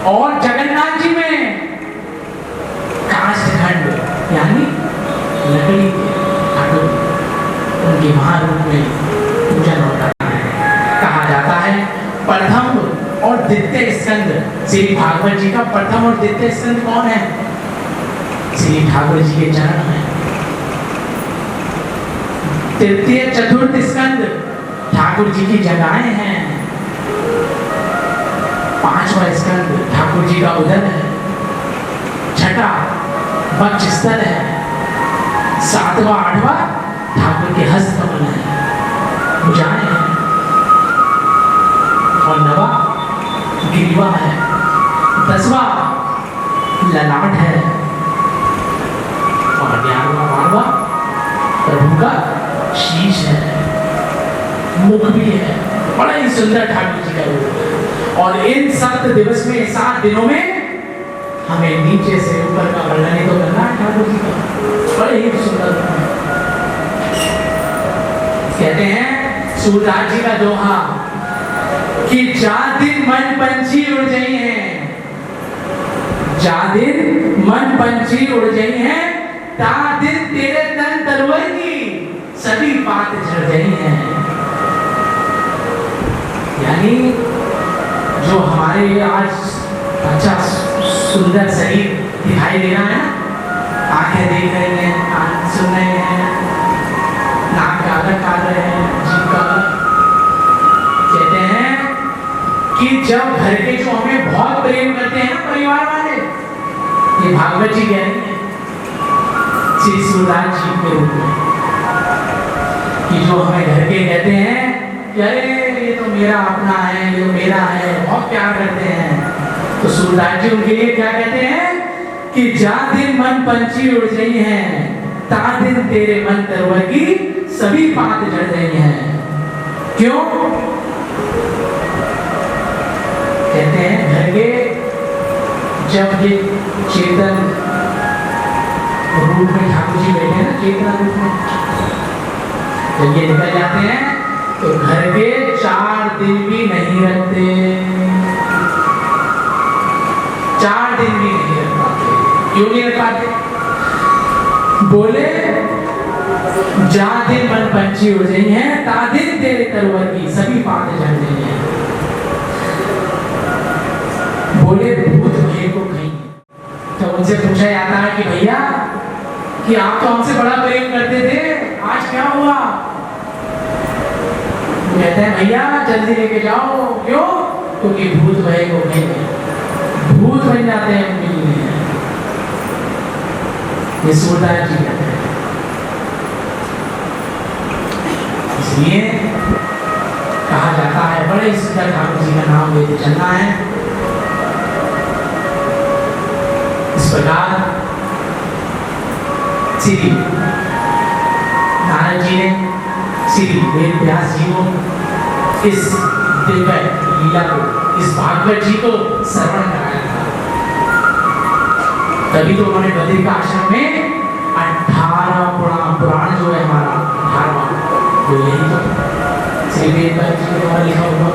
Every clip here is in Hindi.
और जगन्नाथ जी में काष्ठखंड यानी लकड़ी के ठाकुर उनके महारूप में पूजन होता है। कहा जाता है प्रथम और द्वितीय स्कंद श्री भागवत जी का प्रथम और द्वितीय स्कंद कौन है? श्री ठाकुर जी के चरण हैं। तृतीय चतुर्थ स्कंद ठाकुर जी की जगहें हैं। पांचवा स्कंद ठाकुर जी का उदर है। छठा वक्ष स्थल है। सातवां आठवां ठाकुर के हस्त कमल है, भुजाएं हैं। और नवा ग्रीवा है। 10वां ललाट है। और 11वां 12वां प्रभु का शीश है, मुख भी है। बड़ा ही सुंदर ठाकुर जी का रूप है। और इन 7 दिवस में 7 दिनों में हमें नीचे से ऊपर का वर्णन ही तो करना है ठाकुर जी का। बड़े ही सुंदर कहते हैं सूरदास जी का दोहा कि जा दिन मन पंछी उड़ गई हैं, जा दिन मन पंछी उड़ गई हैं, ता दिन तेरे तन तरवर की सभी बात झड़ गई हैं। यानी जो हमारे आज अच्छा सुंदर शरीर दिखाई दे रहा है, आंखें देख रही हैं, कान सुन रहे हैं, नाक का अलग काट रहे हैं, जीभ का अलग। कहते हैं कि जब घर के जो हमें बहुत प्रेम करते हैं ना परिवार वाले, ये भागवत जी कह रही है श्री सूरदास जी के रूप में, कि जो हमें घर के कहते हैं कि अरे ये तो मेरा अपना है, ये तो मेरा है, बहुत प्यार करते हैं। तो सूरदास जी उनके लिए क्या कहते हैं कि जा दिन मन पंछी उड़ गई हैं, ता दिन तेरे मन तरवर की सभी बात झड़ गई हैं। क्यों? कहते हैं घर के जब ये चेतन रूप में ठाकुर जी बैठे हैं ना, चेतना रूप में जब ये निकल जाते हैं तो घर के 4 दिन भी नहीं रखते, 4 दिन भी नहीं रख पाते। क्यों नहीं रख पाते? बोले जा दिन मन पंछी उड़ गई हैं, ता दिन तेरे तरवर की सभी बातें झड़ गई हैं। बोले भूत भय को कहीं। तो उनसे पूछा जाता है कि भैया कि आप तो हमसे बड़ा प्रेम करते थे, आज क्या हुआ? कहते हैं भैया जल्दी लेके जाओ। क्यों? क्योंकि भूत भय को कहीं भूत बन जाते हैं उनके लिए। ये सूरदास जी कहते हैं। इसलिए कहा जाता है बड़े सुंदर ठाकुर जी का नाम लेते चलना है। इस प्रकार श्री नारद जी ने श्री वेद व्यास जी को इस दिव्य लीला को, इस भागवत जी को श्रवण कराया था। तभी तो उन्होंने बद्रिक आश्रम में 18 पुराण जो है हमारा 18वां वो यही तो श्री वेद व्यास जी के द्वारा लिखा हुआ।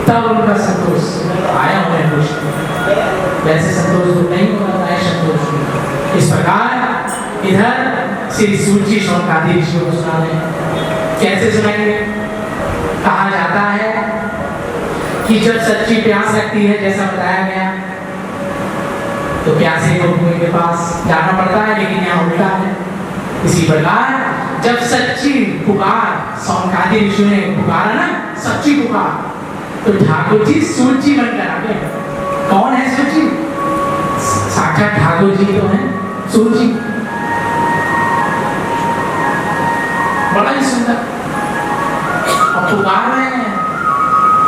तब उनका संतोष आया उन्हें कुछ, वैसे संतोष तो नहीं होता है संतोष। इस प्रकार इधर श्री सूची शौनकादि ऋषियों को सुना रहे। कैसे सुनाएंगे? कहा जाता है कि जब सच्ची प्यास लगती है, जैसा बताया गया, तो प्यासे को कुएं के पास जाना पड़ता है, लेकिन यहाँ उल्टा है। इसी प्रकार जब सच्ची पुकार शौनकादि ऋषियों ने पुकारा ना, सच्ची पुकार, तो ठाकुर जी सूची बनकर आ गए। कौन है सूची? साक्षात ठाकुर जी तो है सूची। बड़ा ही सुंदर। और पुकार रहे हैं,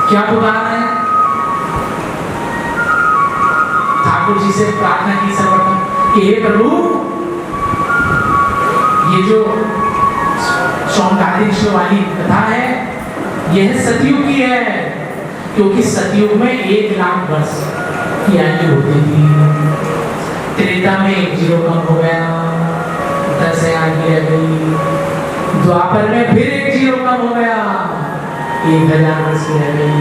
क्या पुकार रहे हैं? ठाकुर जी से प्रार्थना की सर्वप्रथम कि हे प्रभु, ये जो शौनकादि ऋषि वाली कथा है, यह सतयुग की है, क्योंकि सतयुग में 1 लाख वर्ष की आयु होती थी। त्रेता में 1 जीरो कम हो गया, 10 आयु रह गई। द्वापर में फिर 1 जीरो कम हो गया, 1000 वर्ष की रह गई।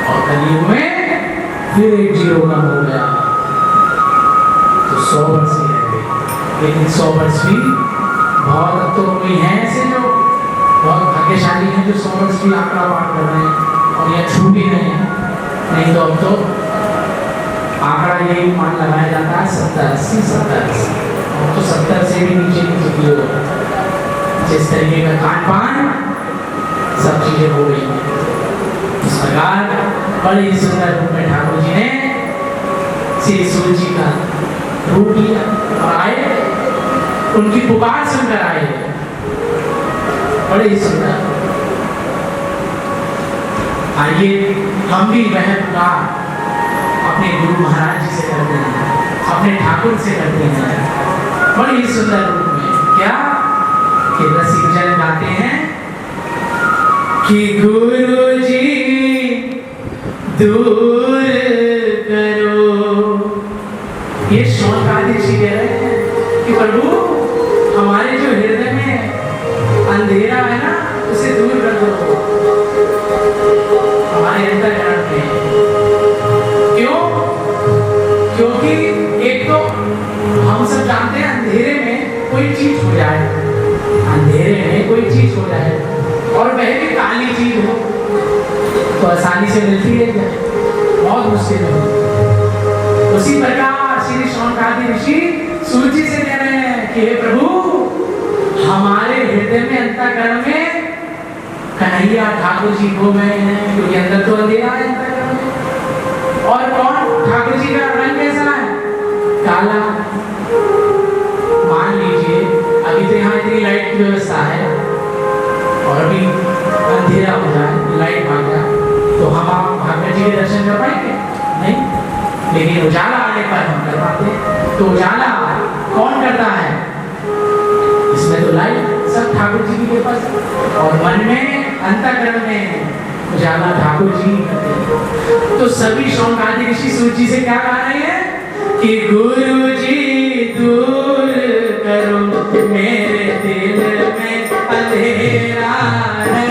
और कलयुग फिर एक जीरो कम हो गया तो 100 वर्ष ही रह गए। लेकिन 100 वर्ष भी बहुत, अब तो कोई है ऐसे जो बहुत भाग्यशाली हैं जो 100 वर्ष भी आंकड़ा पार कर रहे हैं और यह छू भी रहे हैं। नहीं तो अब तो आंकड़ा यही मान लगाया जाता है 70-80, 70-80। अब तो 70 से भी नीचे नीचे की हो, जिस तरीके का खान पान सब चीजें हो गई हैं। इस प्रकार बड़े ही सुंदर रूप में ठाकुर जी ने श्री सूर्य जी का रूप लिया और आए, उनकी पुकार सुनकर आए, बड़े ही सुंदर। आइए हम भी वह पुकार अपने गुरु महाराज जी से करते हैं, अपने ठाकुर से करते हैं, बड़े ही सुंदर रूप में। क्या कि रसिक जन गाते हैं कि गुरु जी दूर करो, ये शौनकादि ऋषि कह रहे हैं कि प्रभु हमारे जो हृदय में अंधेरा है ना उसे दूर कर दो हमारे अंतःकरण में। क्यों? क्योंकि एक तो हम सब जानते हैं अंधेरे में कोई चीज हो जाए, अंधेरे में कोई चीज हो जाए और वह भी काली चीज हो तो आसानी से मिलती है क्या? बहुत मुश्किल है। उसी प्रकार श्री शौनकादि ऋषि सूर्य जी से कह रहे हैं कि हे प्रभु हमारे हृदय में अंतःकरण में कन्हैया ठाकुर जी हो गए हैं, क्योंकि अंदर तो अंधेरा है अंतःकरण में। और कौन? ठाकुर जी का रंग कैसा है? काला। मान लीजिए अभी तो यहाँ इतनी लाइट की व्यवस्था है और अभी अंधेरा हो जाए, लाइट भाग जाए तो हम आप भागवत जी के दर्शन कर पाएंगे? नहीं। लेकिन उजाला आने पर हम कर पाते। तो उजाला कौन करता है? इसमें तो लाइट सब ठाकुर जी की कृपा से, और मन में अंतःकरण में उजाला ठाकुर जी करते हैं। तो सभी शौनकादि ऋषि सूर्य जी से क्या गा रहे हैं कि गुरु जी दूर करो मेरे दिल में अंधेरा है,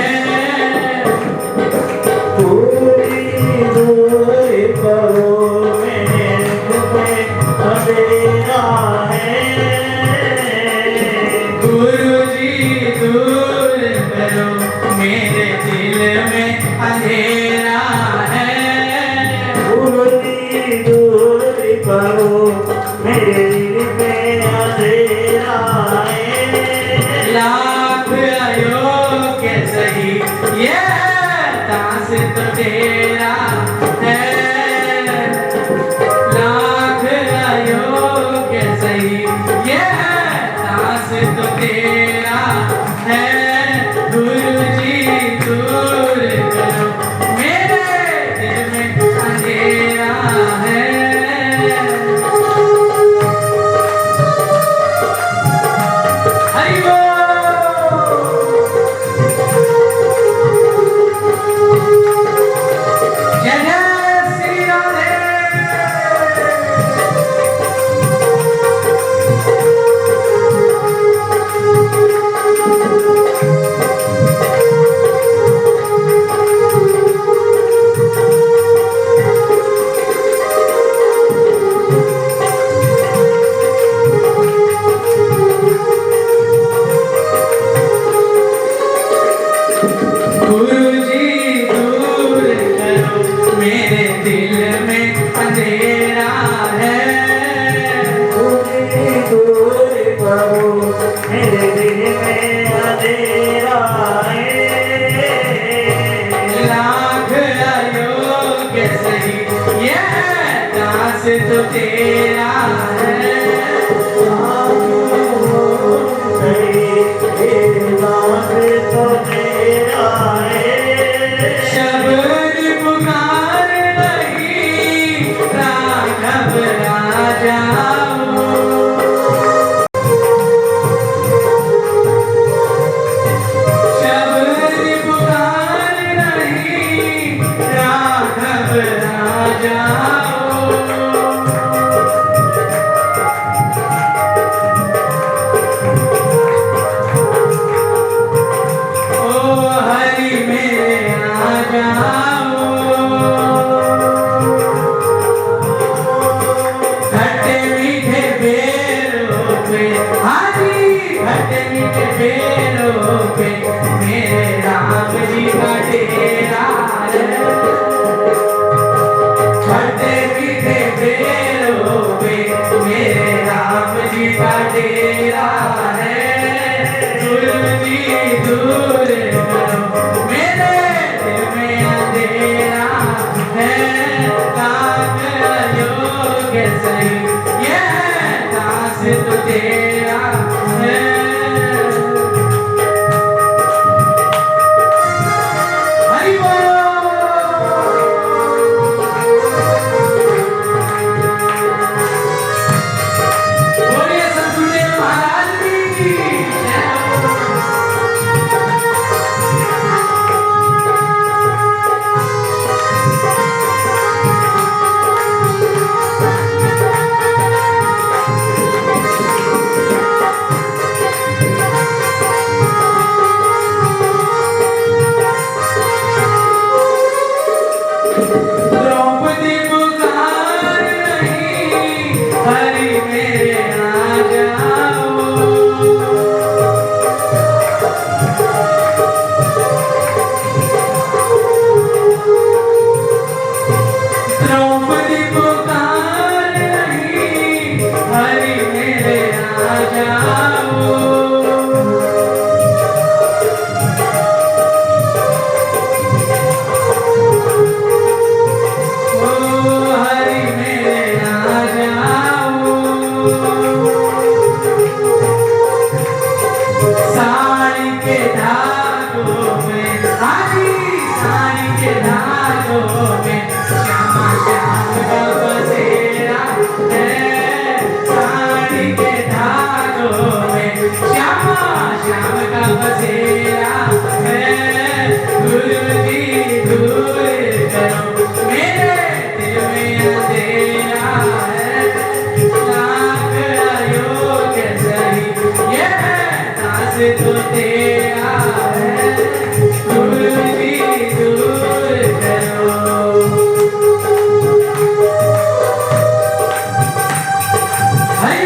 द्रौपदी पुकार रही, हरि मेरे आ जाओ। द्रौपदी पुकार रही, हरि मेरे आ जाओ। तो तेरा है, दूर भी दूर करो। हरि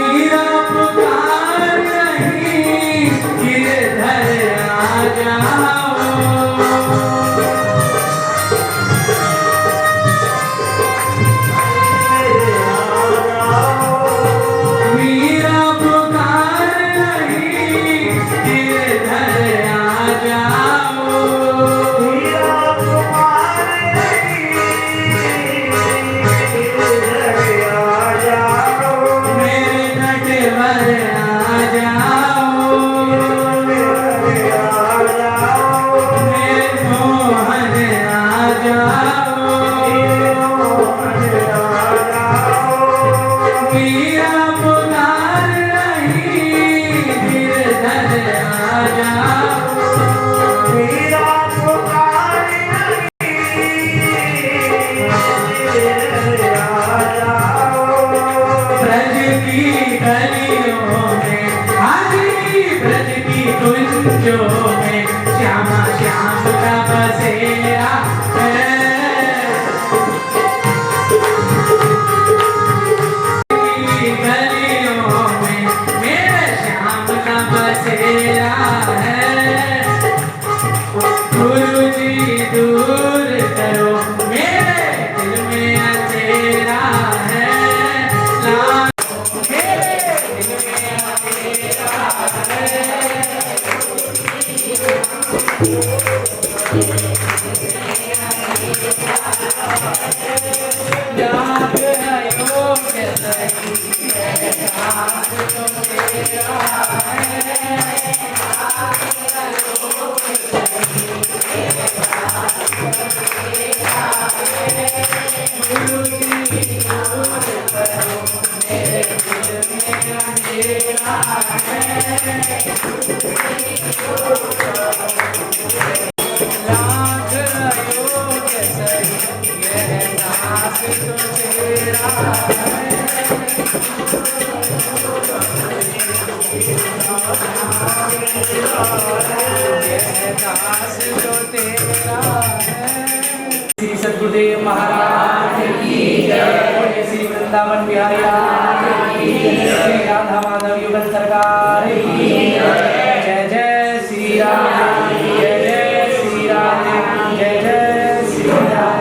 मीरा पुकार रही, गिरधर आ जाओ। मीरा पुकार रही, गिरधर आ जाओ। मीरा पुकार रही, गिरधर आ जाओ। मेरे नटवर आ जाओ। मेरे मोहन आ जाओ। मीरा पुकार रही, गिरधर आ जाओ। मीरा पुकार रही, गिरधर आ जाओ। ब्रज की गलियों में, हाजी ब्रज की कुंजों में, श्यामा श्याम का बसेरा है। गलियों में मेरे श्याम का बसेरा है। गुरु जी दूर करो, मेरे दिल में अंधेरा है। श्री सद्गुरुदेव महाराज की जय। श्री वृंदावन बिहारी लाल की जय। श्री राधा माधव युगल सरकार की जय। जय जय श्री राम, जय जय श्री राम, जय जय श्री राम।